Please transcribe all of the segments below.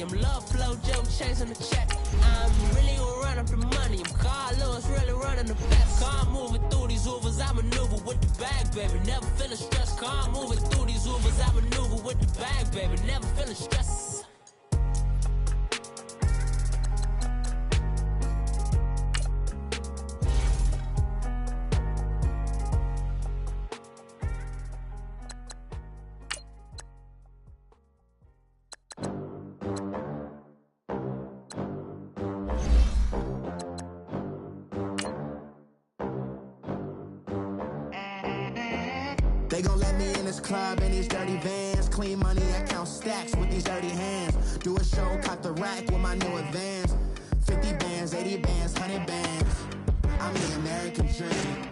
I'm love flow, joke, chasing the check. I'm really gonna run up the money. I'm Carlos, really running the best. Car moving through these Ubers, I maneuver with the bag, baby. Never feeling stressed. Car moving through these Ubers, I maneuver with the bag, baby. Never feeling stressed. They gon' let me in this club in these dirty vans. Clean money, I count stacks with these dirty hands. Do a show, cop the rack with my new advance. 50 bands, 80 bands, 100 bands. I'm the American dream.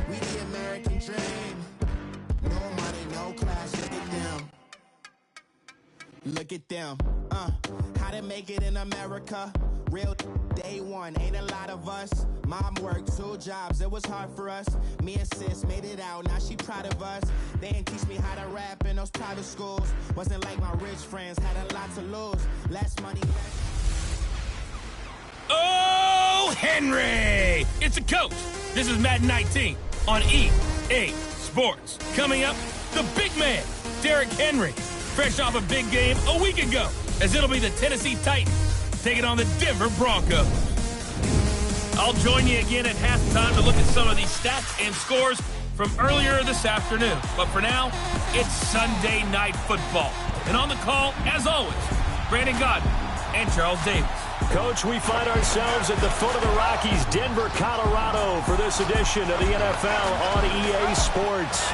We the American dream. No money, no class, look at them. Look at them, how to make it in America. Real day one, ain't a lot of us. Mom worked 2 jobs, it was hard for us. Me and sis made it out, now she proud of us. They didn't teach me how to rap in those private schools. Wasn't like my rich friends, had a lot to lose. Less money, less... Oh, Henry! It's a coach. This is Madden 19 on EA Sports. Coming up, the big man, Derrick Henry. Fresh off a big game a week ago, as it'll be the Tennessee Titans taking on the Denver Broncos. I'll join you again at halftime to look at some of these stats and scores from earlier this afternoon. But for now, it's Sunday Night Football. And on the call, as always, Brandon Godden and Charles Davis. Coach, we find ourselves at the foot of the Rockies, Denver, Colorado, for this edition of the NFL on EA Sports.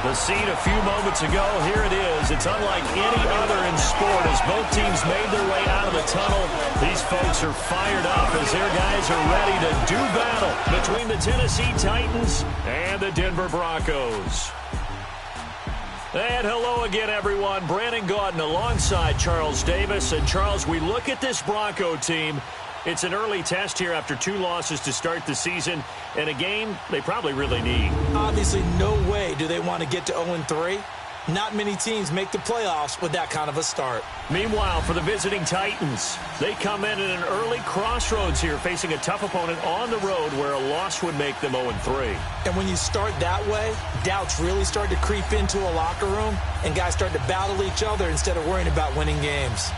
The scene a few moments ago, here it is. It's unlike any other in sport as both teams made their way out of the tunnel. These folks are fired up as their guys are ready to do battle between the Tennessee Titans and the Denver Broncos. And hello again, everyone. Brandon Gaudin alongside Charles Davis. And, Charles, we look at this Bronco team. It's an early test here after 2 losses to start the season, and a game they probably really need. Obviously, no way do they want to get to 0-3. Not many teams make the playoffs with that kind of a start. Meanwhile, for the visiting Titans, they come in at an early crossroads here, facing a tough opponent on the road where a loss would make them 0-3. And when you start that way, doubts really start to creep into a locker room, and guys start to battle each other instead of worrying about winning games.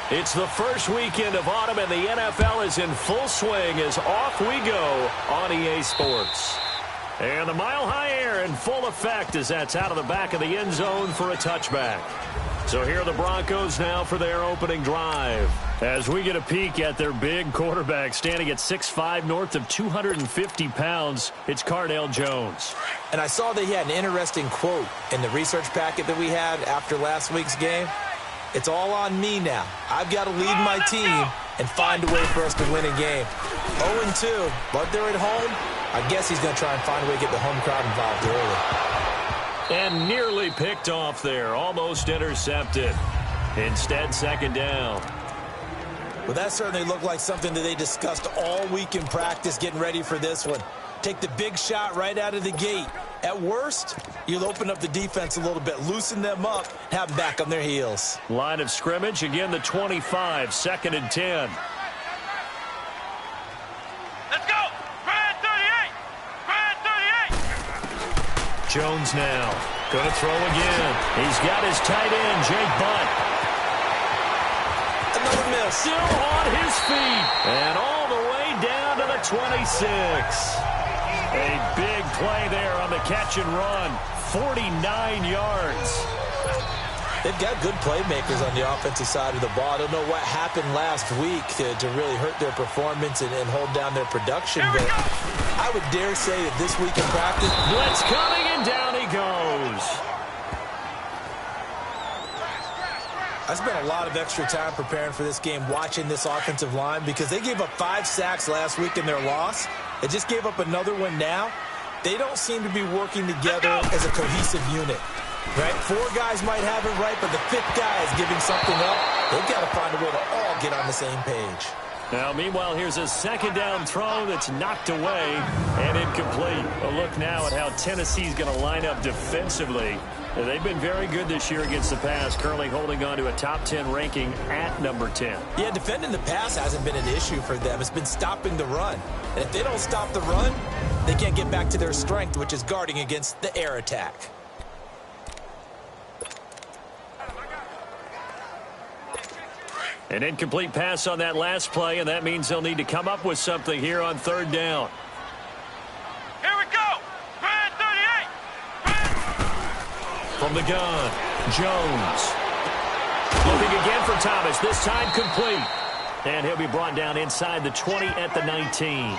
It's the first weekend of autumn, and the NFL is in full swing as off we go on EA Sports. And the mile-high air in full effect as that's out of the back of the end zone for a touchback. So here are the Broncos now for their opening drive. As we get a peek at their big quarterback, standing at 6'5", north of 250 pounds, it's Cardale Jones. And I saw that he had an interesting quote in the research packet that we had after last week's game. It's all on me now. I've got to lead my team and find a way for us to win a game. 0-2, but they're at home. I guess he's going to try and find a way to get the home crowd involved early. And nearly picked off there, almost intercepted. Instead, second down. Well, that certainly looked like something that they discussed all week in practice getting ready for this one. Take the big shot right out of the gate. At worst, you'll open up the defense a little bit, loosen them up, have them back on their heels. Line of scrimmage, again the 25, 2nd and 10. Let's go! Brad 38! Brad 38! Jones now. Going to throw again. He's got his tight end, Jake Butt. Another miss. Still on his feet. And all the way down to the 26. A big play there on the catch and run. 49 yards. They've got good playmakers on the offensive side of the ball. I don't know what happened last week to really hurt their performance and hold down their production, but I would dare say that this week in practice, blitz coming, and down he goes. I spent a lot of extra time preparing for this game, watching this offensive line, because they gave up 5 sacks last week in their loss. They just gave up another one now. They don't seem to be working together as a cohesive unit. Right? 4 guys might have it right, but the 5th guy is giving something up. They've got to find a way to all get on the same page. Now, meanwhile, here's a second down throw that's knocked away and incomplete. A look now at how Tennessee's going to line up defensively. They've been very good this year against the pass, currently holding on to a top 10 ranking at number 10. Yeah, defending the pass hasn't been an issue for them. It's been stopping the run. And if they don't stop the run, they can't get back to their strength, which is guarding against the air attack. An incomplete pass on that last play, and that means they'll need to come up with something here on 3rd down. Here we go! Brad 38! Brad. From the gun, Jones. Looking again for Thomas, this time complete. And he'll be brought down inside the 20 at the 19.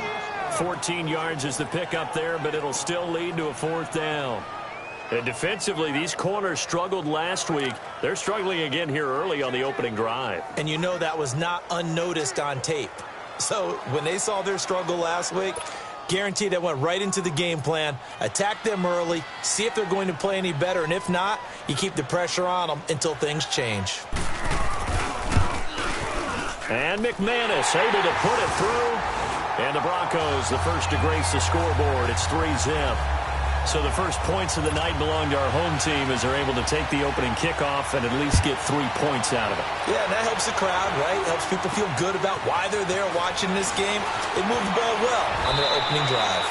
14 yards is the pickup there, but it'll still lead to a 4th down. And defensively, these corners struggled last week. They're struggling again here early on the opening drive. And you know that was not unnoticed on tape. So when they saw their struggle last week, guaranteed that went right into the game plan. Attack them early, see if they're going to play any better, and if not, you keep the pressure on them until things change. And McManus able to put it through. And the Broncos, the first to grace the scoreboard. It's 3-zip. So the first points of the night belong to our home team as they're able to take the opening kickoff and at least get 3 points out of it. Yeah, and that helps the crowd, right? Helps people feel good about why they're there watching this game. They moved the ball well on their opening drive.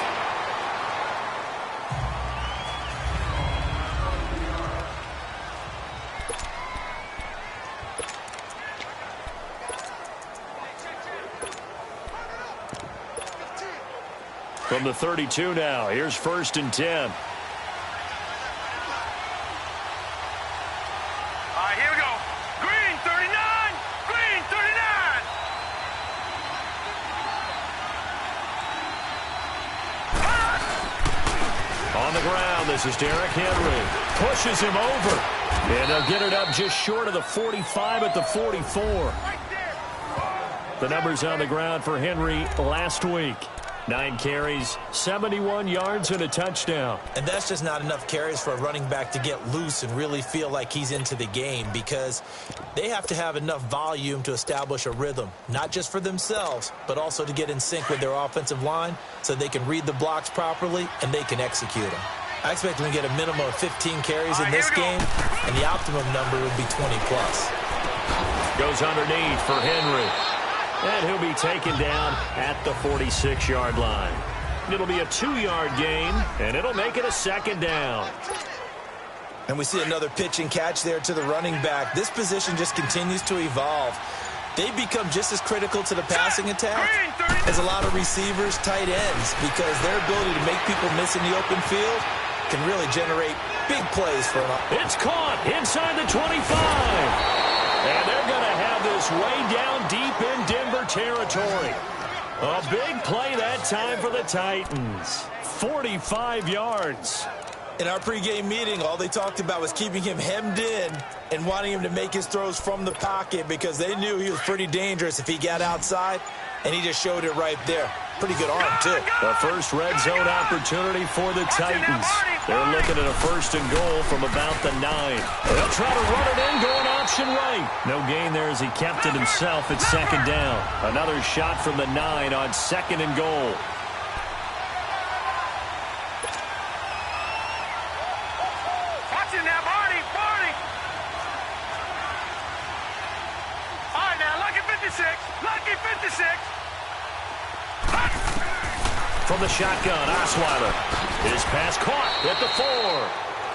From the 32 now, here's 1st and 10. All right, here we go. Green 39! Green 39! On the ground, this is Derrick Henry. Pushes him over. And they'll get it up just short of the 45 at the 44. The numbers on the ground for Henry last week. 9 carries, 71 yards, and a touchdown. And that's just not enough carries for a running back to get loose and really feel like he's into the game, because they have to have enough volume to establish a rhythm, not just for themselves, but also to get in sync with their offensive line so they can read the blocks properly and they can execute them. I expect them to get a minimum of 15 carries in this game, and the optimum number would be 20+. Goes underneath for Henry. And he'll be taken down at the 46-yard line. It'll be a 2-yard gain, and it'll make it a 2nd down. And we see another pitch and catch there to the running back. This position just continues to evolve. they become just as critical to the passing attack as a lot of receivers, tight ends, because their ability to make people miss in the open field can really generate big plays for them. It's caught inside the 25. And they're going to have this way down deep in Denver territory. A big play that time for the Titans. 45 yards. In our pregame meeting, all they talked about was keeping him hemmed in and wanting him to make his throws from the pocket because they knew he was pretty dangerous if he got outside, and he just showed it right there. Pretty good arm, too. The first red zone opportunity for the Titans. They're looking at a 1st and goal from about the 9. They'll try to run it in, going option right. No gain there as he kept it himself at 2nd down. Another shot from the 9 on 2nd and goal. Watching that, Marty. All right, now, lucky 56. Lucky 56. From the shotgun, Osweiler. His pass caught at the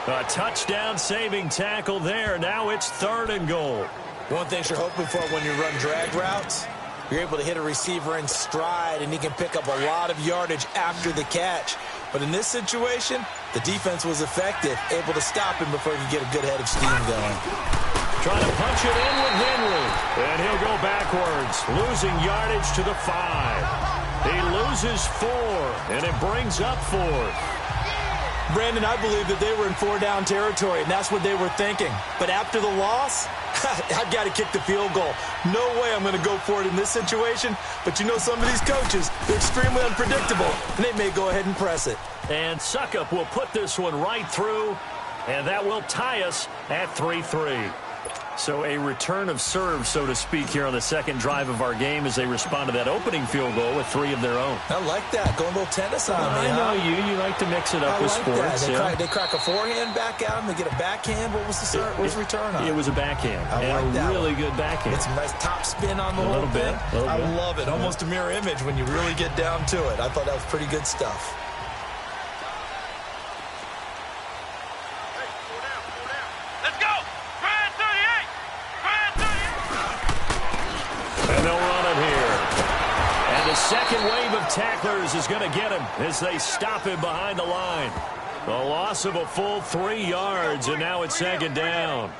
4. A touchdown-saving tackle there. Now it's 3rd and goal. One thing you're hoping for when you run drag routes, you're able to hit a receiver in stride, and he can pick up a lot of yardage after the catch. But in this situation, the defense was effective, able to stop him before he could get a good head of steam going. Trying to punch it in with Henry. And he'll go backwards, losing yardage to the 5. He loses 4, and it brings up 4th. Brandon, I believe that they were in 4-down territory, and that's what they were thinking. But after the loss, I've got to kick the field goal. No way I'm going to go for it in this situation. But you know some of these coaches, they're extremely unpredictable, and they may go ahead and press it. And Suckup will put this one right through, and that will tie us at 3-3. So a return of serve, so to speak, here on the 2nd drive of our game as they respond to that opening field goal with 3 of their own. I like that. Going a little tennis on me. I know you like to mix it up with sports. They crack a forehand back out, and they get a backhand. What was the serve? What was the return on? It was a backhand. I like that. Really good backhand. It's a nice top spin on the whole thing. I love it. Almost a mirror image when you really get down to it. I thought that was pretty good stuff. And they'll run it here. And the second wave of tacklers is going to get him as they stop him behind the line. A loss of a full 3 yards, and now it's 2nd down.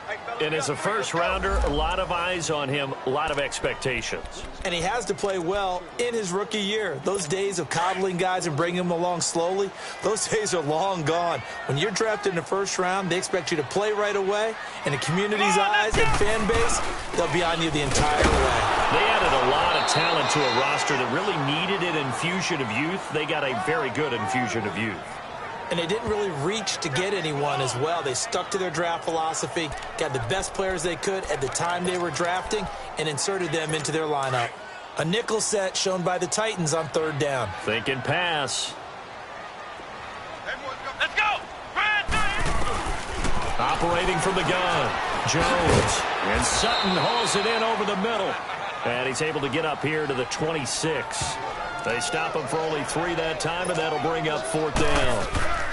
And as a first-rounder, a lot of eyes on him, a lot of expectations. And he has to play well in his rookie year. Those days of coddling guys and bringing them along slowly, those days are long gone. When you're drafted in the 1st round, they expect you to play right away. And the community's eyes and fan base, they'll be on you the entire way. They added a lot of talent to a roster that really needed an infusion of youth. They got a very good infusion of youth. And they didn't really reach to get anyone as well. They stuck to their draft philosophy, got the best players they could at the time they were drafting, and inserted them into their lineup. A nickel set shown by the Titans on 3rd down. Thinking pass. Let's go! Operating from the gun, Jones. And Sutton hauls it in over the middle. And he's able to get up here to the 26. They stop him for only 3 that time, and that'll bring up 4th down.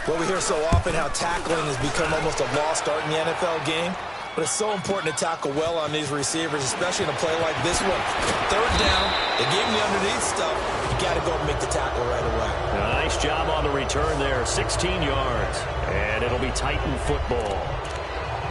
Well, we hear so often how tackling has become almost a lost art in the NFL game. But it's so important to tackle well on these receivers, especially in a play like this one. 3rd down, they gave him the underneath stuff. You got to go and make the tackle right away. Nice job on the return there, 16 yards. And it'll be Titan football.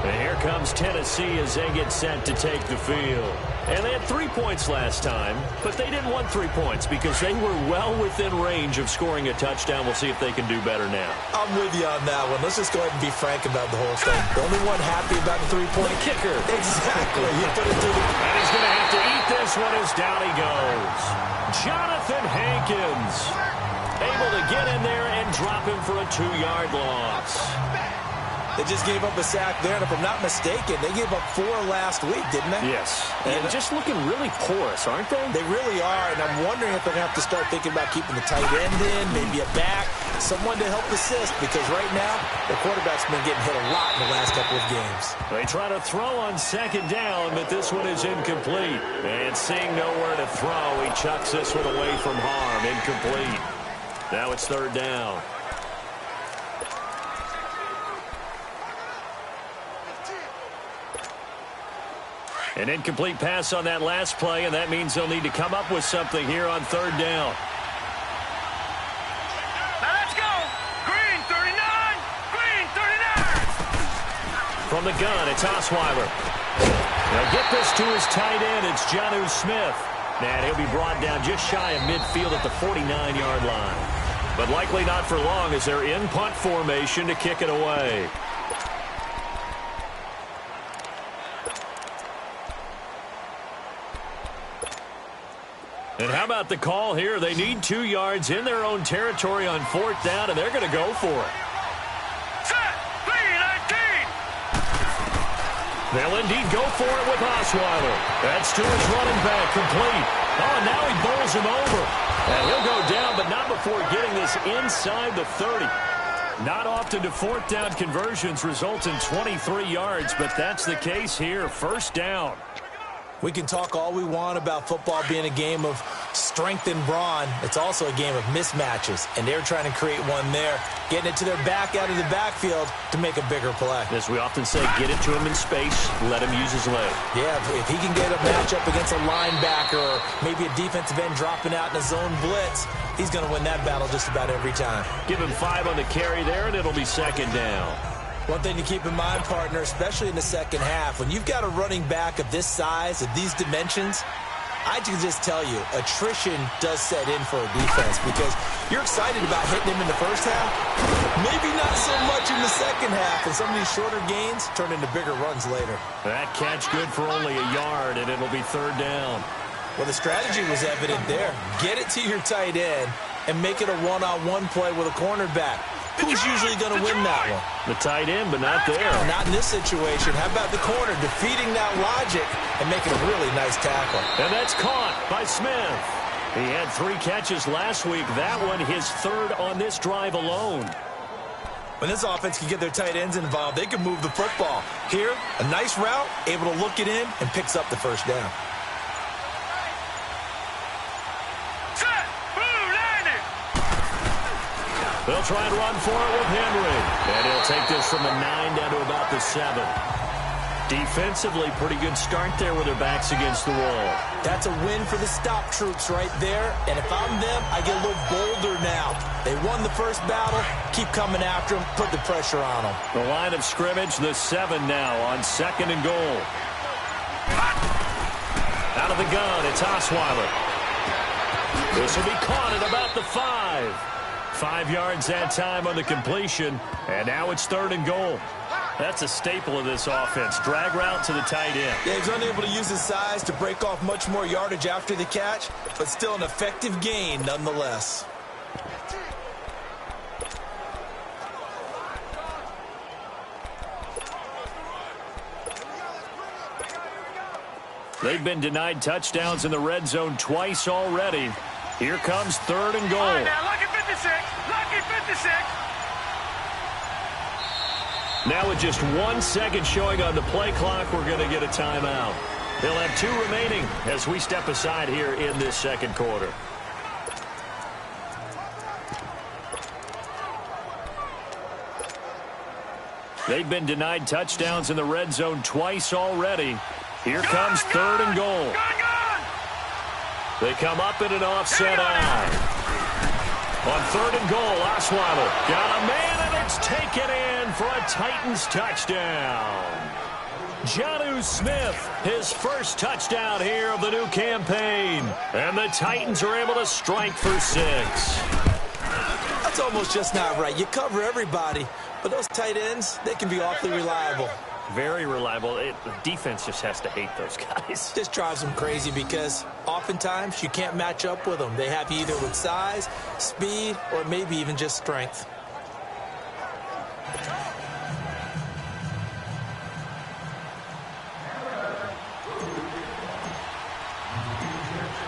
And here comes Tennessee as they get set to take the field. And they had 3 points last time, but they didn't want 3 points because they were well within range of scoring a touchdown. We'll see if they can do better now. I'm with you on that one. Let's just go ahead and be frank about the whole thing. The only one happy about the 3-point kicker. Exactly. You put it through the... And he's going to have to eat this one as down he goes. Jonathan Hankins able to get in there and drop him for a 2-yard loss. They just gave up a sack there, and if I'm not mistaken, they gave up 4 last week, didn't they? Yes. And just looking really porous, aren't they? They really are, and I'm wondering if they're going to have to start thinking about keeping the tight end in, maybe a back, someone to help assist, because right now, their quarterback's been getting hit a lot in the last couple of games. They try to throw on 2nd down, but this one is incomplete. And seeing nowhere to throw, he chucks this one away from harm. Incomplete. Now it's 3rd down. An incomplete pass on that last play, and that means they'll need to come up with something here on third down. Now let's go. Green 39. Green 39. From the gun, it's Osweiler. They'll get this to his tight end. It's Jonnu Smith. And he'll be brought down just shy of midfield at the 49-yard line. But likely not for long as they're in punt formation to kick it away. And how about the call here? They need 2 yards in their own territory on fourth down, and they're going to go for it. Set. 3-19. They'll indeed go for it with Osweiler. That's to his running back, complete. Oh, now he bowls him over. And he'll go down, but not before getting this inside the 30. Not often do fourth down conversions result in 23 yards, but that's the case here. First down. We can talk all we want about football being a game of strength and brawn. It's also a game of mismatches, and they're trying to create one there, getting it to their back out of the backfield to make a bigger play. As we often say, get it to him in space, let him use his leg. Yeah, if he can get a matchup against a linebacker or maybe a defensive end dropping out in a zone blitz, he's going to win that battle just about every time. Give him 5 on the carry there, and it'll be second down. One thing to keep in mind, partner, especially in the second half, when you've got a running back of this size, of these dimensions, I can just tell you, attrition does set in for a defense because you're excited about hitting him in the first half, maybe not so much in the second half, and some of these shorter gains turn into bigger runs later. That catch good for only a yard, and it'll be third down. Well, the strategy was evident there. Get it to your tight end and make it a one-on-one play with a cornerback. Who's usually going to win that one? The tight end, but not there. Not in this situation. How about the corner defeating that logic and making a really nice tackle? And that's caught by Smith. He had 3 catches last week. That one his third on this drive alone. When this offense can get their tight ends involved, they can move the football. Here, a nice route, able to look it in, and picks up the first down. They'll try and run for it with Henry. And he'll take this from the 9 down to about the 7. Defensively, pretty good start there with their backs against the wall. That's a win for the stop troops right there. And if I'm them, I get a little bolder now. They won the first battle. Keep coming after them. Put the pressure on them. The line of scrimmage, the 7 now on second and goal. Out of the gun, it's Osweiler. This will be caught at about the 5. 5 yards that time on the completion, and now it's third and goal. That's a staple of this offense. Drag route to the tight end. Yeah, he's unable to use his size to break off much more yardage after the catch, but still an effective gain nonetheless. They've been denied touchdowns in the red zone twice already. Here comes third and goal. All right, now, lucky 56. Lucky 56. Now with just 1 second showing on the play clock, we're going to get a timeout. They'll have 2 remaining as we step aside here in this second quarter. They've been denied touchdowns in the red zone twice already. Here comes third and goal. They come up in an offset eye. On third and goal, Osweiler got a man, and it's taken in for a Titans touchdown. Jonnu Smith, his first touchdown here of the new campaign. And the Titans are able to strike for 6. That's almost just not right. You cover everybody, but those tight ends, they can be awfully reliable. Very reliable. The defense just has to hate those guys. This drives them crazy because oftentimes you can't match up with them. They have you either with size, speed, or maybe even just strength.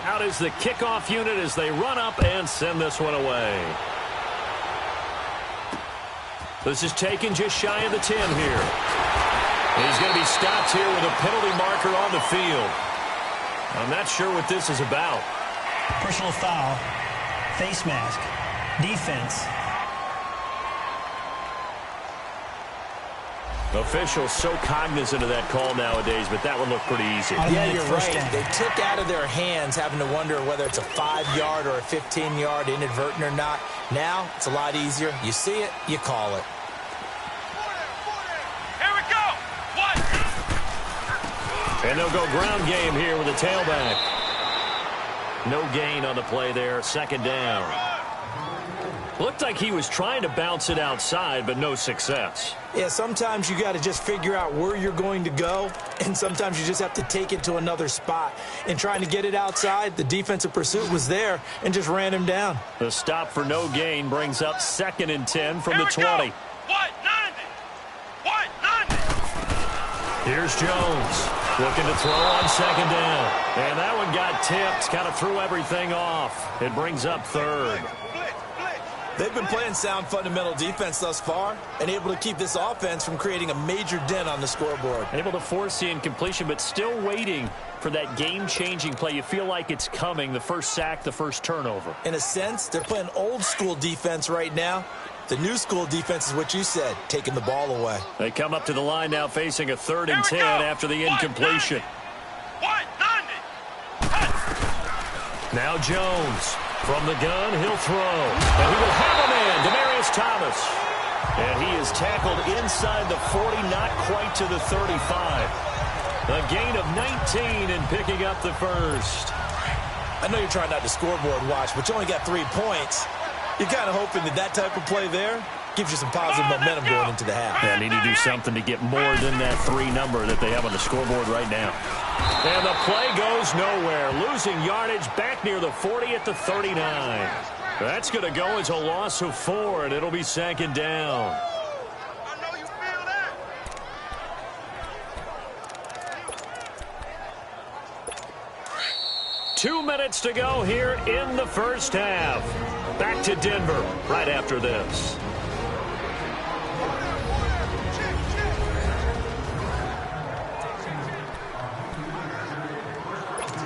Out is the kickoff unit as they run up and send this one away. This is taken just shy of the 10 here. He's going to be stopped here with a penalty marker on the field. I'm not sure what this is about. Personal foul, face mask, defense. Officials so cognizant of that call nowadays, but that one looked pretty easy. Yeah, you're right. They took out of their hands having to wonder whether it's a 5-yard or a 15-yard inadvertent or not. Now, it's a lot easier. You see it, you call it. Here we go. What? And they'll go ground game here with a tailback. No gain on the play there, second down. Looked like he was trying to bounce it outside, but no success. Yeah, sometimes you got to just figure out where you're going to go, and sometimes you just have to take it to another spot. In trying to get it outside, the defensive pursuit was there and just ran him down. The stop for no gain brings up 2nd and 10 from the 20. Go. What? 90. What? 90. Here's Jones looking to throw on 2nd down. And that one got tipped, kind of threw everything off. It brings up 3rd. They've been playing sound fundamental defense thus far and able to keep this offense from creating a major dent on the scoreboard. Able to force the incompletion, but still waiting for that game-changing play. You feel like it's coming, the first sack, the first turnover. In a sense, they're playing old-school defense right now. The new-school defense is what you said, taking the ball away. They come up to the line now facing a 3rd and 10 after the incompletion. What? 90. Now Jones. From the gun, he'll throw. And he will have a man, Demaryius Thomas. And he is tackled inside the 40, not quite to the 35. A gain of 19 and picking up the first. I know you're trying not to scoreboard watch, but you only got 3 points. You're kind of hoping that type of play there gives you some positive momentum going into the half. Yeah, need to do something to get more than that 3 number that they have on the scoreboard right now. And the play goes nowhere. Losing yardage back near the 40 at the 39. That's going to go as a loss of 4, and it'll be 2nd down. I know you feel that. 2 minutes to go here in the first half. Back to Denver right after this.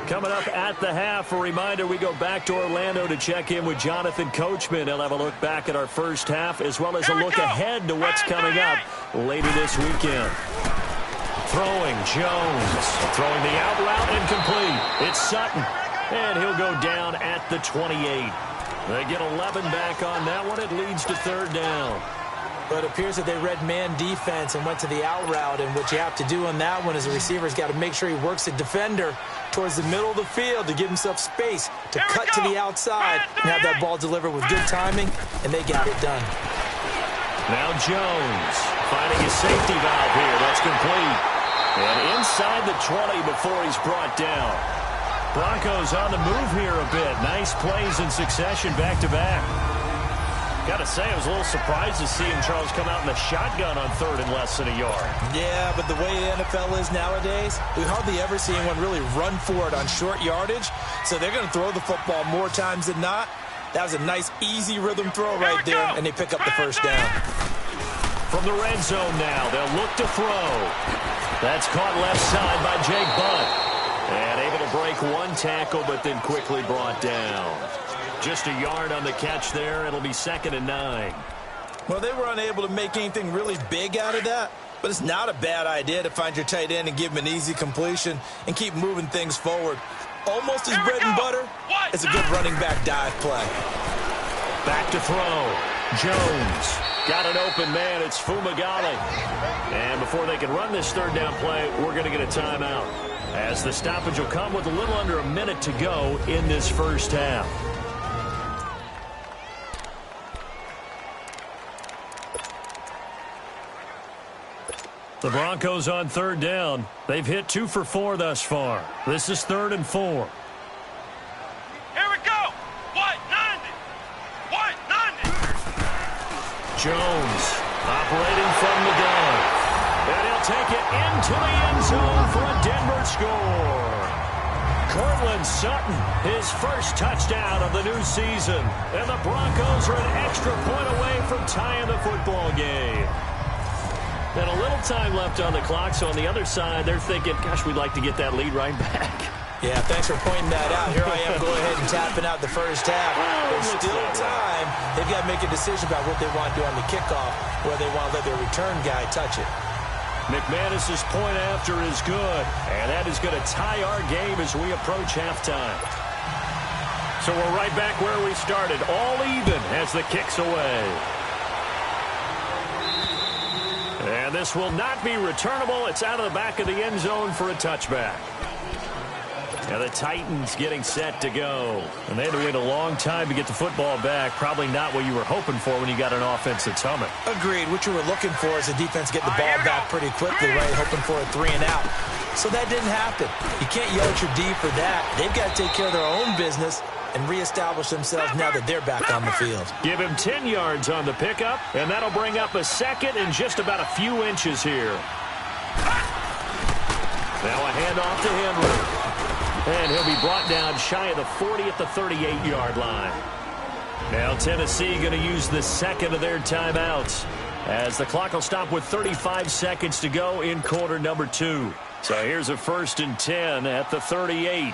Coming up at the half, a reminder, we go back to Orlando to check in with Jonathan Coachman. He'll have a look back at our first half as well as a look ahead to what's coming up later this weekend. Throwing, Jones. Throwing the out route incomplete. It's Sutton. And he'll go down at the 28. They get 11 back on that one. It leads to 3rd down. But it appears that they read man defense and went to the out route. And what you have to do on that one is the receiver's got to make sure he works the defender towards the middle of the field to give himself space to cut to the outside and have that ball delivered with good timing, and they got it done. Now Jones finding his safety valve here. That's complete. And inside the 20 before he's brought down. Broncos on the move here a bit. Nice plays in succession back-to-back. Got to say, I was a little surprised to see him, Charles, come out in the shotgun on 3rd and less than a yard. Yeah, but the way the NFL is nowadays, we hardly ever see anyone really run for it on short yardage. So they're going to throw the football more times than not. That was a nice, easy rhythm throw right there, and they pick up the first down. From the red zone now, they'll look to throw. That's caught left side by Jake Butt. And able to break 1 tackle, but then quickly brought down. Just a yard on the catch there. It'll be 2nd and 9. Well, they were unable to make anything really big out of that, but it's not a bad idea to find your tight end and give him an easy completion and keep moving things forward. Almost as bread and butter as a good running back dive play. Back to throw. Jones got an open man. It's Fumagalli. And before they can run this 3rd down play, we're going to get a timeout, as the stoppage will come with a little under a minute to go in this first half. The Broncos on 3rd down. They've hit 2 for 4 thus far. This is 3rd and 4. Here we go. What? 90. What? 90. Jones operating from the gun. And he'll take it into the end zone for a Denver score. Cortland Sutton, his first touchdown of the new season. And the Broncos are an extra point away from tying the football game. And a little time left on the clock, so on the other side, they're thinking, gosh, we'd like to get that lead right back. Yeah, thanks for pointing that out. Here I am going ahead and tapping out the first half. There's still time. They've got to make a decision about what they want to do on the kickoff, whether they want to let their return guy touch it. McManus's point after is good, and that is going to tie our game as we approach halftime. So we're right back where we started, all even as the kick's away. And this will not be returnable. It's out of the back of the end zone for a touchback. Now the Titans getting set to go. And they had to wait a long time to get the football back. Probably not what you were hoping for when you got an offense that's humming. Agreed. What you were looking for is the defense getting the ball back pretty quickly, right? Hoping for a 3 and out. So that didn't happen. You can't yell at your D for that. They've got to take care of their own business and reestablish themselves now that they're back on the field. Give him 10 yards on the pickup, and that'll bring up a second and just about a few inches here. Now a handoff to Henry. And he'll be brought down shy of the 40 at the 38-yard line. Now Tennessee going to use the second of their timeouts as the clock will stop with 35 seconds to go in quarter number 2. So here's a 1st and 10 at the 38.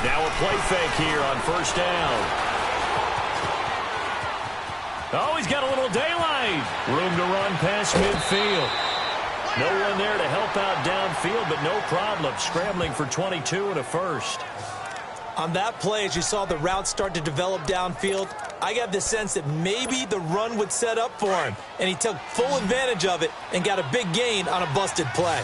Now a play fake here on 1st down. Oh, he's got a little daylight. Room to run past midfield. No one there to help out downfield, but no problem. Scrambling for 22 and a 1st. On that play, as you saw the route start to develop downfield, I got the sense that maybe the run would set up for him. And he took full advantage of it and got a big gain on a busted play.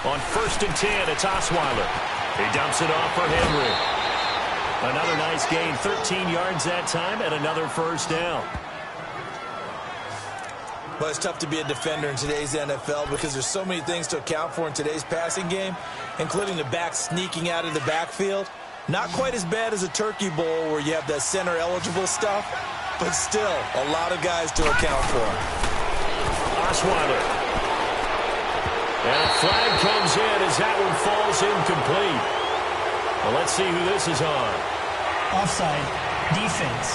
On 1st and 10, it's Osweiler. He dumps it off for Henry. Another nice gain, 13 yards that time, and another 1st down. Well, it's tough to be a defender in today's NFL because there's so many things to account for in today's passing game, including the back sneaking out of the backfield. Not quite as bad as a turkey bowl where you have that center-eligible stuff, but still a lot of guys to account for. Osweiler. And a flag comes in as that one falls incomplete. Well, let's see who this is on. Offside. Defense.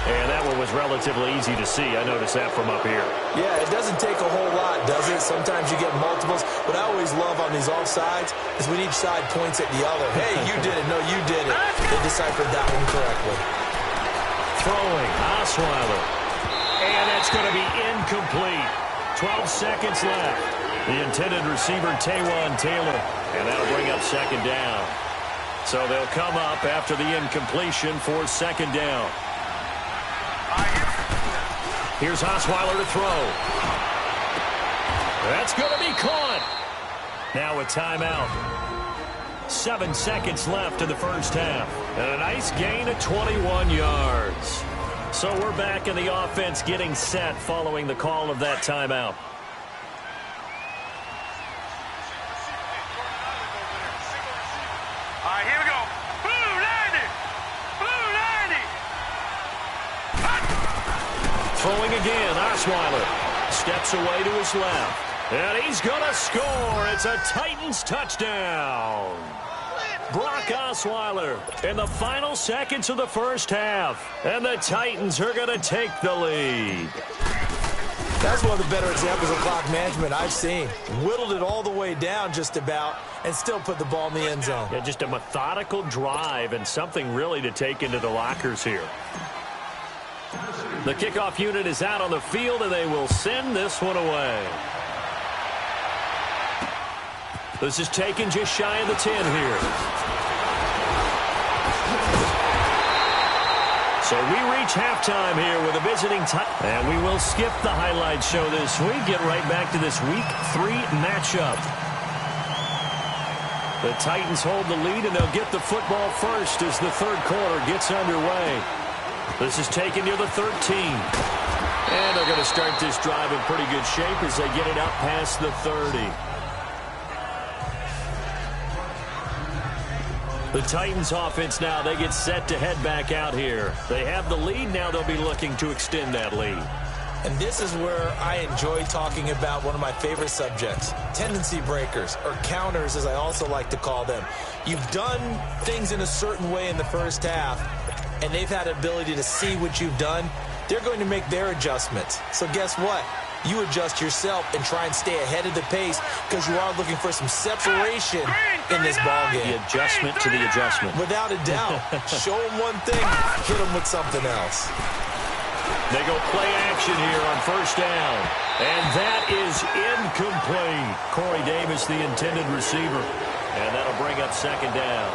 And that one was relatively easy to see. I noticed that from up here. Yeah, it doesn't take a whole lot, does it? Sometimes you get multiples. What I always love on these offsides is when each side points at the other. Hey, you did it. No, you did it. They deciphered that one correctly. Throwing. Osweiler. And that's going to be incomplete. 12 seconds left. The intended receiver, Taywan Taylor. And that'll bring up 2nd down. So they'll come up after the incompletion for 2nd down. Here's Osweiler to throw. That's going to be caught. Now a timeout. 7 seconds left in the 1st half. And a nice gain of 21 yards. So we're back in the offense getting set following the call of that timeout. All right, here we go. Blue 90. Blue 90. Throwing again, Osweiler steps away to his left. And he's going to score. It's a Titans touchdown. Brock Osweiler in the final seconds of the 1st half. And the Titans are going to take the lead. That's one of the better examples of clock management I've seen. Whittled it all the way down just about and still put the ball in the end zone. Yeah, just a methodical drive and something really to take into the lockers here. The kickoff unit is out on the field, and they will send this one away. This is taken just shy of the 10 here. So we reach halftime here with a visiting and we will skip the highlight show this week. Get right back to this Week 3 matchup. The Titans hold the lead, and they'll get the football first as the 3rd quarter gets underway. This is taken near the 13. And they're going to start this drive in pretty good shape as they get it up past the 30. The Titans offense now, they get set to head back out here. They have the lead. Now they'll be looking to extend that lead. And this is where I enjoy talking about one of my favorite subjects, tendency breakers, or counters as I also like to call them. You've done things in a certain way in the 1st half, and they've had the ability to see what you've done. They're going to make their adjustments. So guess what? you adjust yourself and try and stay ahead of the pace because you are looking for some separation in this ball game. The adjustment to the adjustment. Without a doubt. Show them one thing, hit them with something else. They go play action here on first down. And that is incomplete. Corey Davis, the intended receiver. And that'll bring up second down.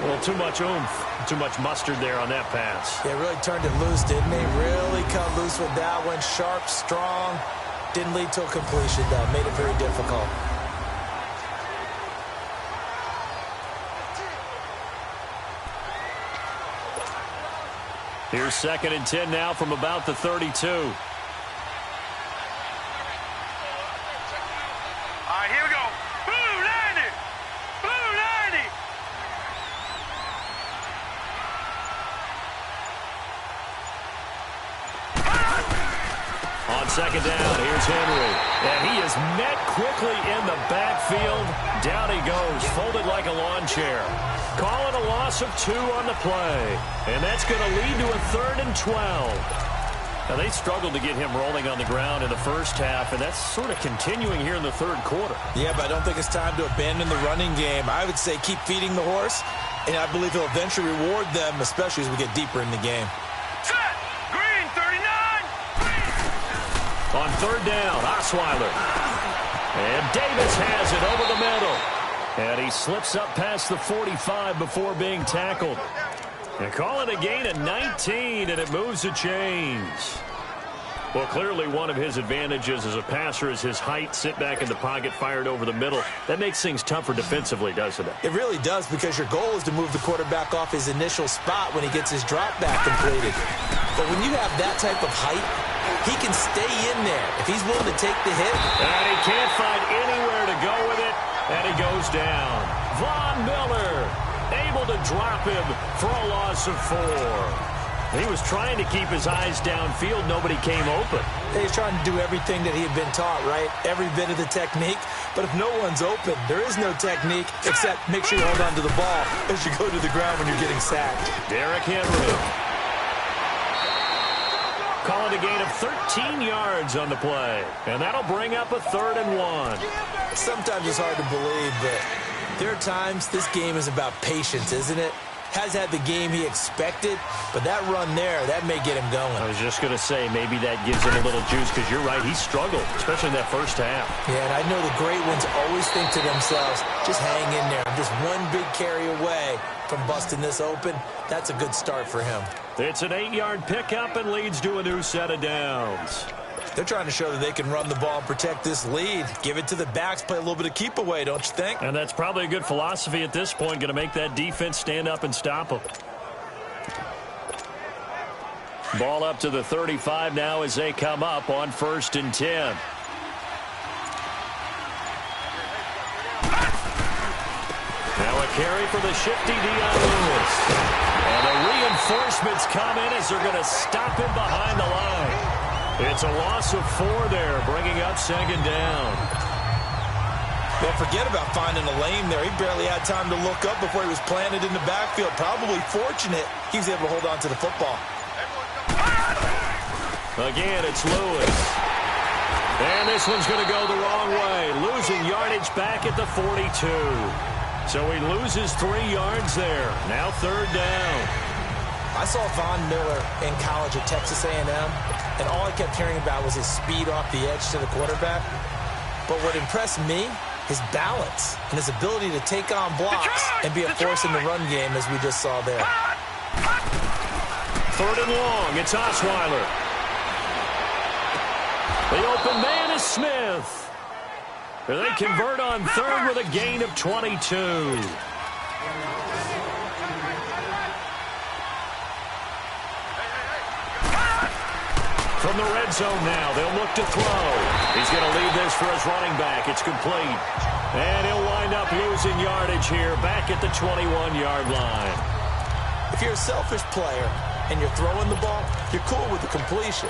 Well, too much oomph, too much mustard there on that pass. They really turned it loose, didn't they? Really cut loose with that one. Sharp, strong. Didn't lead to a completion, though. Made it very difficult. Here's 2nd and 10 now from about the 32. All right, here we go. Blue 90. Blue 90. On second down, here's Henry. And he is met quickly in the backfield. Down he goes, folded like a lawn chair. Calling a loss of 2 on the play. And that's going to lead to a 3rd and 12. Now, they struggled to get him rolling on the ground in the first half, and that's sort of continuing here in the third quarter. Yeah, but I don't think it's time to abandon the running game. I would say keep feeding the horse, and I believe he'll eventually reward them, especially as we get deeper in the game. Set. Green 39. On third down, Osweiler. And Davis has it over the middle. And he slips up past the 45 before being tackled. And call it a gain of 19, and it moves the chains. Well, clearly one of his advantages as a passer is his height. Sit back in the pocket, fired over the middle. That makes things tougher defensively, doesn't it? It really does, because your goal is to move the quarterback off his initial spot when he gets his drop back completed. But when you have that type of height, he can stay in there if he's willing to take the hit. And he can't find anywhere to go with it, and he goes down. Von Miller able to drop him for a loss of 4. He was trying to keep his eyes downfield. Nobody came open. He's trying to do everything that he had been taught, right? Every bit of the technique. But if no one's open, there is no technique except make sure you hold on to the ball as you go to the ground when you're getting sacked. Derrick Henry. Calling a gain of 13 yards on the play. And that'll bring up a 3rd and 1. Sometimes it's hard to believe, but there are times this game is about patience, isn't it? Has had the game he expected, but that run there, that may get him going. I was just going to say, maybe that gives him a little juice, because you're right, he struggled, especially in that first half. Yeah, and I know the great ones always think to themselves, just hang in there. I'm just one big carry away from busting this open. That's a good start for him. It's an 8-yard pickup and leads to a new set of downs. They're trying to show that they can run the ball and protect this lead. Give it to the backs, play a little bit of keep away, don't you think? And that's probably a good philosophy at this point, going to make that defense stand up and stop them. Ball up to the 35 now as they come up on 1st and 10. Now a carry for the shifty Dion Lewis. And the reinforcements come in as they're going to stop him behind the line. It's a loss of 4 there, bringing up 2nd down. Well, forget about finding a lane there. He barely had time to look up before he was planted in the backfield. Probably fortunate he was able to hold on to the football. Again, it's Lewis. And this one's going to go the wrong way, losing yardage back at the 42. So he loses 3 yards there. Now 3rd down. I saw Von Miller in college at Texas A&M, and all I kept hearing about was his speed off the edge to the quarterback. But what impressed me, his balance and his ability to take on blocks and be a force in the run game, as we just saw there. 3rd and long, it's Osweiler. The open man is Smith. They convert on 3rd with a gain of 22. From the red zone now, they'll look to throw. He's going to leave this for his running back. It's complete. And he'll wind up losing yardage here back at the 21-yard line. If you're a selfish player and you're throwing the ball, you're cool with the completion.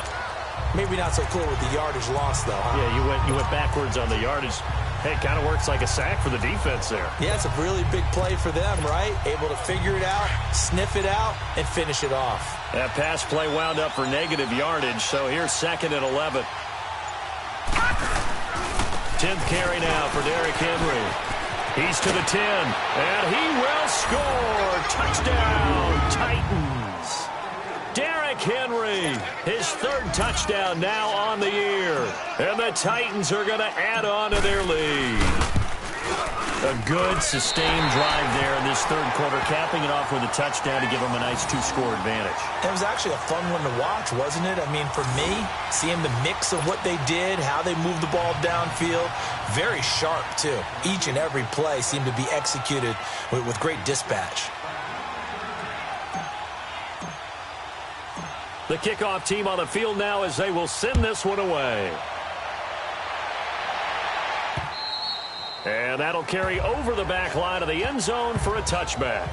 Maybe not so cool with the yardage loss, though. Huh? Yeah, you went backwards on the yardage. Hey, it kind of works like a sack for the defense there. Yeah, it's a really big play for them, right? Able to figure it out, sniff it out, and finish it off. That pass play wound up for negative yardage, so here's 2nd and 11. 10th carry now for Derrick Henry. He's to the 10, and he will score. Touchdown, Titans. Derrick Henry, his 3rd touchdown now on the year. And the Titans are going to add on to their lead. A good, sustained drive there in this 3rd quarter, capping it off with a touchdown to give them a nice 2-score advantage. It was actually a fun one to watch, wasn't it? I mean, for me, seeing the mix of what they did, how they moved the ball downfield, very sharp, too. Each and every play seemed to be executed with great dispatch. The kickoff team on the field now as they will send this one away. And that'll carry over the back line of the end zone for a touchback.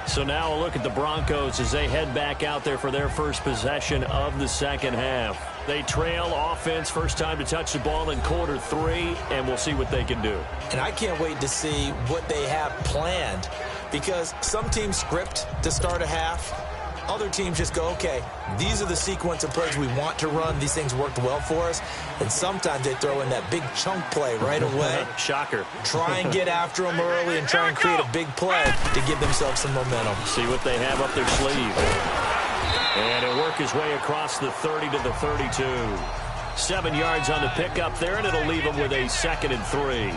So now a look at the Broncos as they head back out there for their first possession of the second half. They trail offense, first time to touch the ball in quarter 3, and we'll see what they can do. And I can't wait to see what they have planned, because some teams script to start a half. Other teams just go, okay, these are the sequence of plays we want to run. These things worked well for us. And sometimes they throw in that big chunk play right away. Shocker. Try and get after them early and try and create a big play to give themselves some momentum. See what they have up their sleeve. And he'll work his way across the 30 to the 32. 7 yards on the pickup there, and it'll leave him with a 2nd and 3.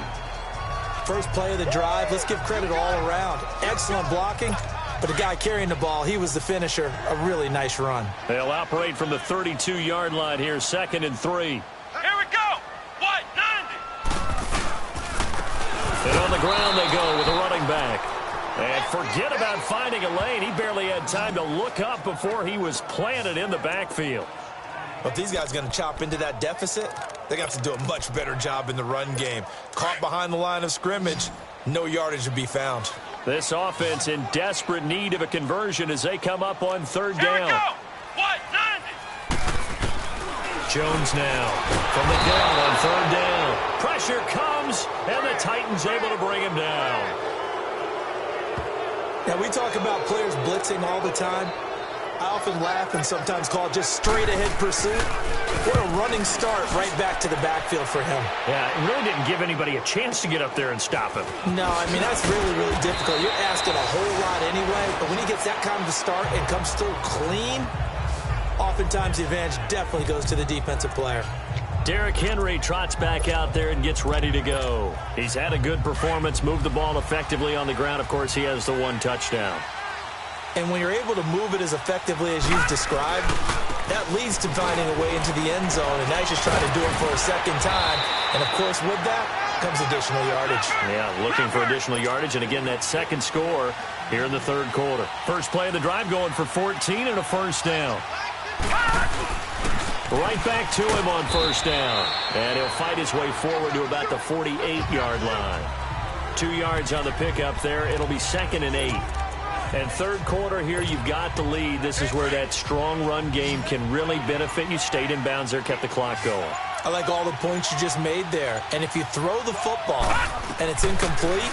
First play of the drive, let's give credit all around. Excellent blocking. But the guy carrying the ball, he was the finisher. A really nice run. They'll operate from the 32-yard line here, 2nd and 3. Here we go. What? 90. And on the ground they go with a running back. And forget about finding a lane. He barely had time to look up before he was planted in the backfield. Well, if these guys are going to chop into that deficit, they got to do a much better job in the run game. Caught behind the line of scrimmage, no yardage to be found. This offense in desperate need of a conversion as they come up on 3rd down. Here we go. What? 90. Jones now from the gun on 3rd down. Pressure comes, and the Titans able to bring him down. Now, we talk about players blitzing all the time. I often laugh and sometimes call it just straight-ahead pursuit. What a running start right back to the backfield for him. Yeah, it really didn't give anybody a chance to get up there and stop him. No, I mean, that's really, really difficult. You're asking a whole lot anyway, but when he gets that kind of a start and comes through clean, oftentimes the advantage definitely goes to the defensive player. Derrick Henry trots back out there and gets ready to go. He's had a good performance, moved the ball effectively on the ground. Of course, he has the 1 touchdown. And when you're able to move it as effectively as you've described, that leads to finding a way into the end zone, and now he's just trying to do it for a second time. And, of course, with that comes additional yardage. Yeah, looking for additional yardage, and again, that 2nd score here in the 3rd quarter. First play of the drive going for 14 and a 1st down. Right back to him on 1st down. And he'll fight his way forward to about the 48-yard line. 2 yards on the pickup there. It'll be 2nd and 8. And 3rd quarter here, you've got the lead. This is where that strong run game can really benefit you. Stayed in bounds there, kept the clock going. I like all the points you just made there. And if you throw the football and it's incomplete,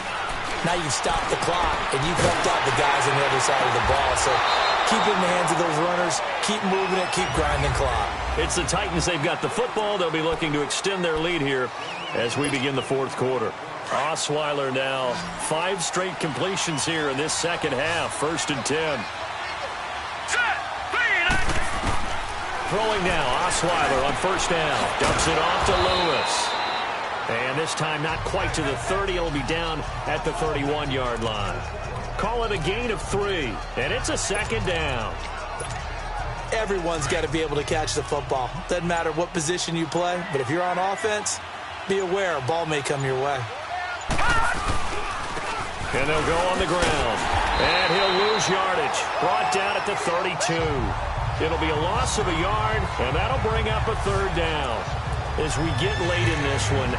now you've stopped the clock and you've helped out the guys on the other side of the ball. So keep it in the hands of those runners, keep moving it, keep grinding clock. It's the Titans. They've got the football. They'll be looking to extend their lead here as we begin the 4th quarter. Osweiler now 5 straight completions here in this 2nd half. 1st and 10. Throwing now, Osweiler on 1st down. Dumps it off to Lewis. And this time not quite to the 30. It'll be down at the 31-yard line. Call it a gain of 3. And it's a 2nd down. Everyone's got to be able to catch the football. Doesn't matter what position you play, but if you're on offense, be aware a ball may come your way. And they'll go on the ground. And he'll lose yardage. Brought down at the 32. It'll be a loss of a yard, and that'll bring up a 3rd down. As we get late in this one,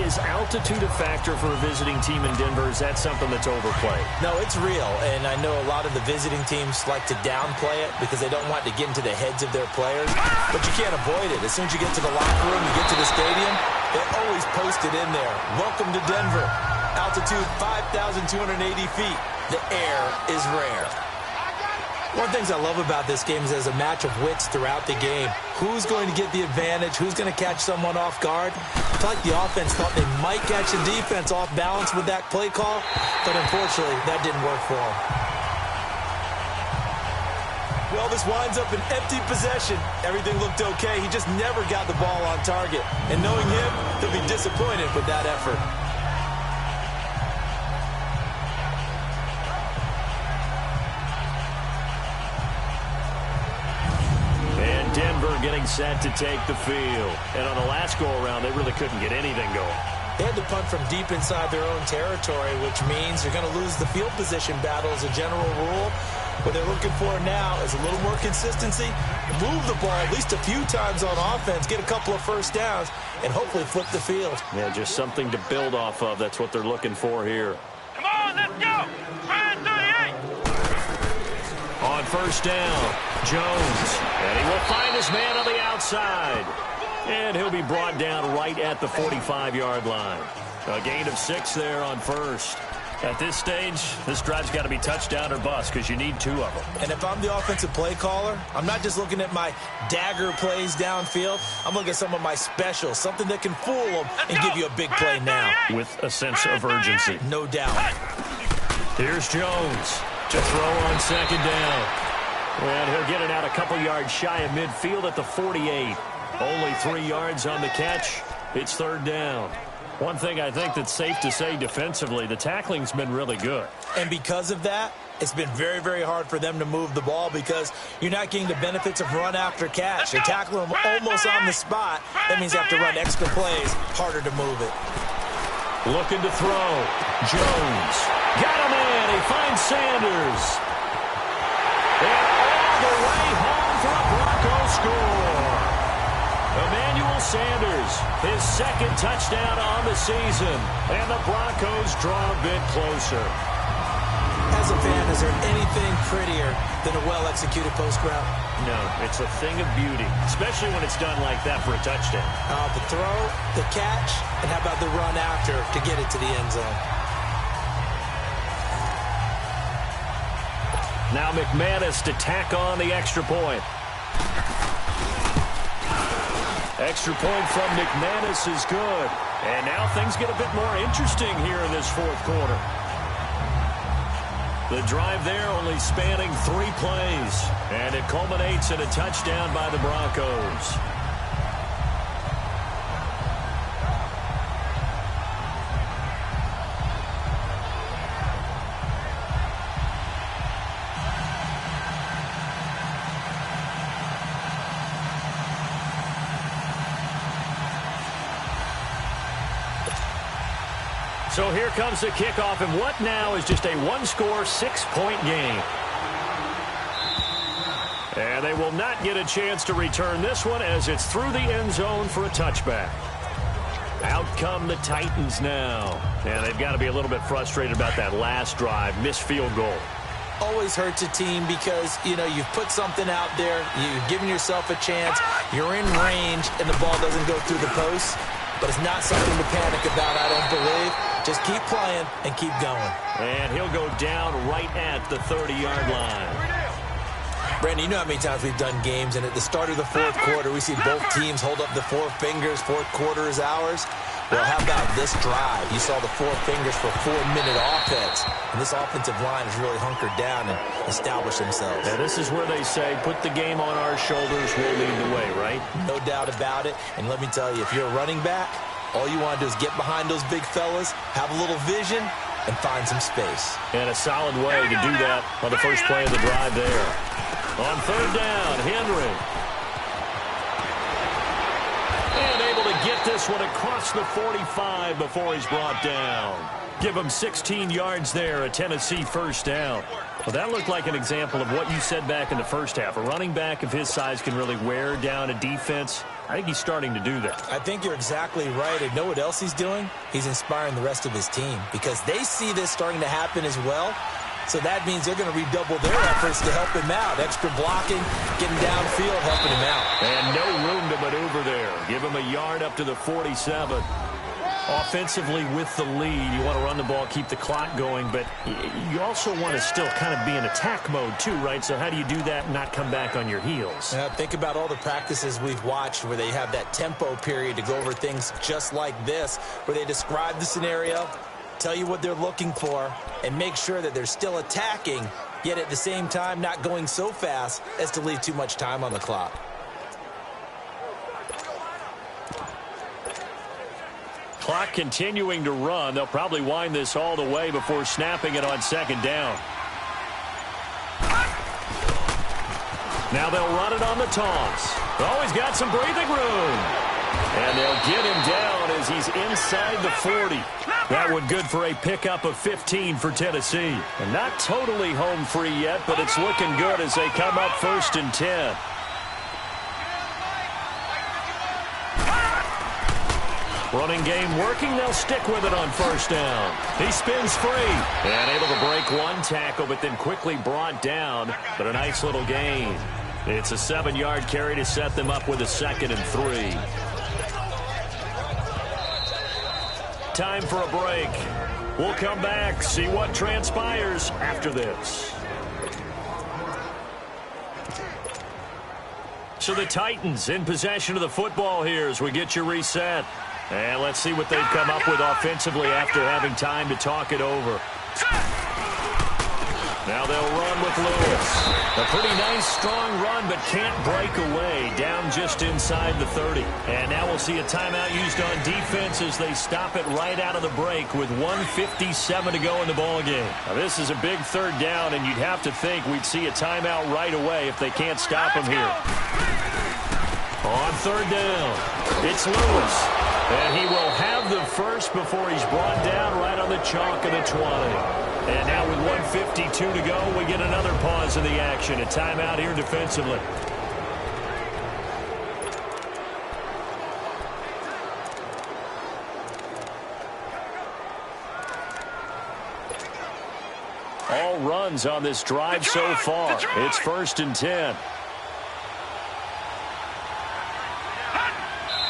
is altitude a factor for a visiting team in Denver? Is that something that's overplayed? No, it's real, and I know a lot of the visiting teams like to downplay it because they don't want to get into the heads of their players, but you can't avoid it. As soon as you get to the locker room, you get to the stadium, they always post it in there. Welcome to Denver. Altitude 5,280 feet. The air is rare. One of the things I love about this game is there's a match of wits throughout the game. Who's going to get the advantage? Who's going to catch someone off guard? I feel like the offense thought they might catch the defense off balance with that play call, but unfortunately, that didn't work for them. Well, this winds up an empty possession. Everything looked okay. He just never got the ball on target. And knowing him, he'll be disappointed with that effort. Denver getting set to take the field. And on the last go-around, they really couldn't get anything going. They had to punt from deep inside their own territory, which means you're going to lose the field position battle as a general rule. What they're looking for now is a little more consistency, move the ball at least a few times on offense, get a couple of first downs, and hopefully flip the field. Yeah, just something to build off of. That's what they're looking for here. Come on, let's go. 38. On first down, Jones. And he will find his man on the outside. And he'll be brought down right at the 45-yard line. A gain of 6 there on first. At this stage, this drive's got to be touchdown or bust because you need 2 of them. And if I'm the offensive play caller, I'm not just looking at my dagger plays downfield. I'm looking at some of my specials, something that can fool them and give you a big play now. With a sense of urgency. No doubt. Here's Jones to throw on second down. And he'll get it out a couple yards shy of midfield at the 48. Only 3 yards on the catch. It's third down. One thing I think that's safe to say defensively, the tackling's been really good. And because of that, it's been very, very hard for them to move the ball because you're not getting the benefits of run after catch. You're tackling them almost on the spot. That means you have to run extra plays, harder to move it. Looking to throw. Jones. Got him in. He finds Sanders. And all the way home for a Broncos score. Emmanuel Sanders, his second touchdown on the season. And the Broncos draw a bit closer. As a fan, is there anything prettier than a well-executed post route? No, it's a thing of beauty, especially when it's done like that for a touchdown. The throw, the catch, and how about the run after to get it to the end zone? Now McManus to tack on the extra point. Extra point from McManus is good. And now things get a bit more interesting here in this fourth quarter. The drive there only spanning 3 plays. And it culminates in a touchdown by the Broncos. So here comes the kickoff, and what now is just a one-score, 6-point game. And they will not get a chance to return this one as it's through the end zone for a touchback. Out come the Titans now. And they've got to be a little bit frustrated about that last drive, missed field goal. Always hurts a team because, you know, you've put something out there, you've given yourself a chance, you're in range, and the ball doesn't go through the post. But it's not something to panic about, I don't believe. Just keep playing and keep going. And he'll go down right at the 30-yard line. Brandon, you know how many times we've done games, and at the start of the fourth quarter, we see both teams hold up the 4 fingers, fourth quarter is ours. Well, how about this drive? You saw the 4 fingers for 4-minute offense. And this offensive line has really hunkered down and established themselves. Now, this is where they say, put the game on our shoulders, we'll lead the way, right? No doubt about it. And let me tell you, if you're a running back, all you want to do is get behind those big fellas, have a little vision, and find some space. And a solid way to do that on the first play of the drive there. On third down, Henry. And able to get this one across the 45 before he's brought down. Give him 16 yards there, a Tennessee first down. Well, that looked like an example of what you said back in the first half. A running back of his size can really wear down a defense. I think he's starting to do that. I think you're exactly right. And know what else he's doing? He's inspiring the rest of his team because they see this starting to happen as well. So that means they're going to redouble their efforts to help him out. Extra blocking, getting downfield, helping him out. And no room to maneuver there. Give him a yard up to the 47. Offensively with the lead, you want to run the ball, keep the clock going, but you also want to still kind of be in attack mode too, right? So how do you do that and not come back on your heels? Think about all the practices we've watched where they have that tempo period to go over things just like this, where they describe the scenario, tell you what they're looking for, and make sure that they're still attacking, yet at the same time not going so fast as to leave too much time on the clock. Clock continuing to run. They'll probably wind this all the way before snapping it on second down. Now they'll run it on the toss. Oh, he's got some breathing room. And they'll get him down as he's inside the 40. That one good for a pickup of 15 for Tennessee. And not totally home free yet, but it's looking good as they come up 1st and 10. Running game working. They'll stick with it on 1st down. He spins free. And able to break one tackle, but then quickly brought down. But a nice little gain. It's a 7-yard carry to set them up with a 2nd and 3. Time for a break. We'll come back, see what transpires after this. So the Titans in possession of the football here as we get you reset. And let's see what they've come up with offensively after having time to talk it over. Now they'll run with Lewis. A pretty nice, strong run, but can't break away. Down just inside the 30. And now we'll see a timeout used on defense as they stop it right out of the break with 1:57 to go in the ballgame. Now this is a big 3rd down, and you'd have to think we'd see a timeout right away if they can't stop him here. On 3rd down, it's Lewis. And he will have the first before he's brought down right on the chalk of the 20. And now with 1:52 to go, we get another pause in the action. A timeout here defensively. All runs on this drive so far. It's 1st and 10.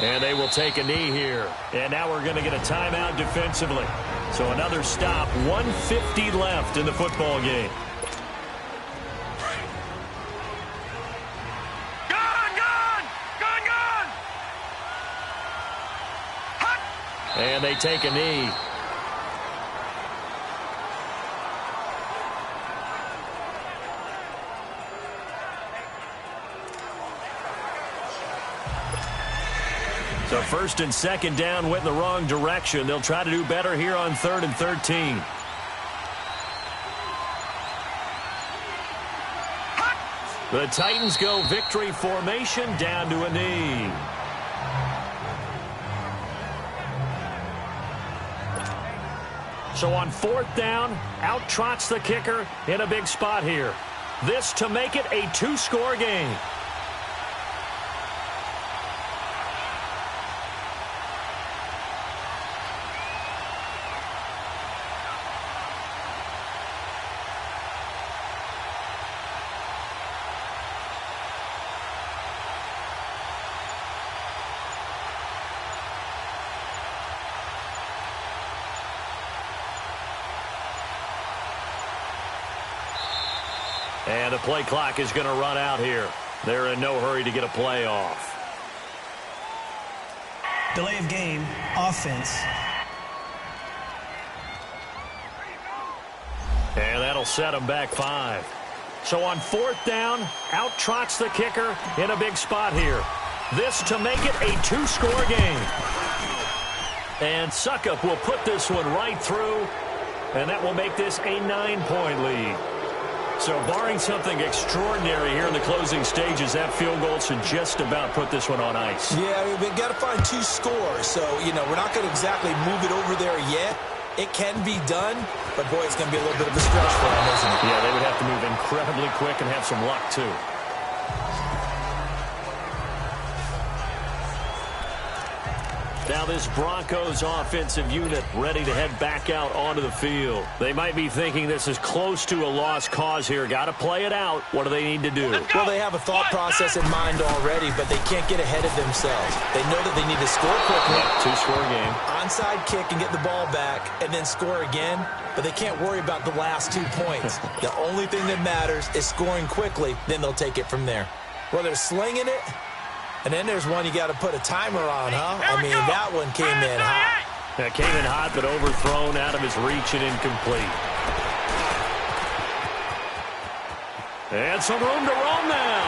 And they will take a knee here. And now we're going to get a timeout defensively. So another stop. 1:50 left in the football game. And they take a knee. So 1st and 2nd down went in the wrong direction. They'll try to do better here on 3rd and 13. The Titans go victory formation down to a knee. So on 4th down, out trots the kicker in a big spot here. This to make it a 2-score game. And the play clock is going to run out here. They're in no hurry to get a play off. Delay of game, offense. And that'll set them back 5. So on 4th down, out trots the kicker in a big spot here. This to make it a 2-score game. And Suckup will put this one right through, and that will make this a 9-point lead. So barring something extraordinary here in the closing stages, that field goal should just about put this one on ice. Yeah, I mean, we've got to find 2 scores. So, you know, we're not going to exactly move it over there yet. It can be done, but, boy, it's going to be a little bit of a stretch for them, isn't it? Yeah, they would have to move incredibly quick and have some luck, too. Now this Broncos offensive unit ready to head back out onto the field. They might be thinking this is close to a lost cause here. Got to play it out. What do they need to do? Well, they have a thought process in mind already, but they can't get ahead of themselves. They know that they need to score quickly. Two-score game. Onside kick and get the ball back and then score again, but they can't worry about the last 2 points. The only thing that matters is scoring quickly, then they'll take it from there. Well, they're slinging it, and then there's one you got to put a timer on, huh? I mean, that one came in hot. That came in hot, but overthrown, out of his reach and incomplete. And some room to roam now.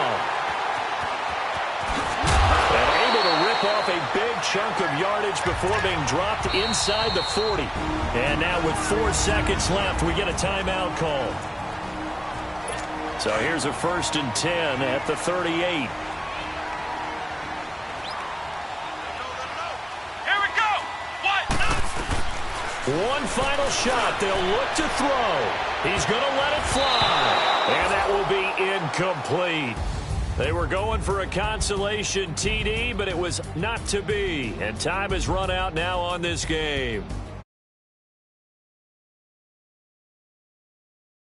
And able to rip off a big chunk of yardage before being dropped inside the 40. And now with 4 seconds left, we get a timeout call. So here's a 1st and 10 at the 38. Here we go. One final shot. They'll look to throw. He's going to let it fly. And that will be incomplete. They were going for a consolation TD, but it was not to be. And time has run out now on this game.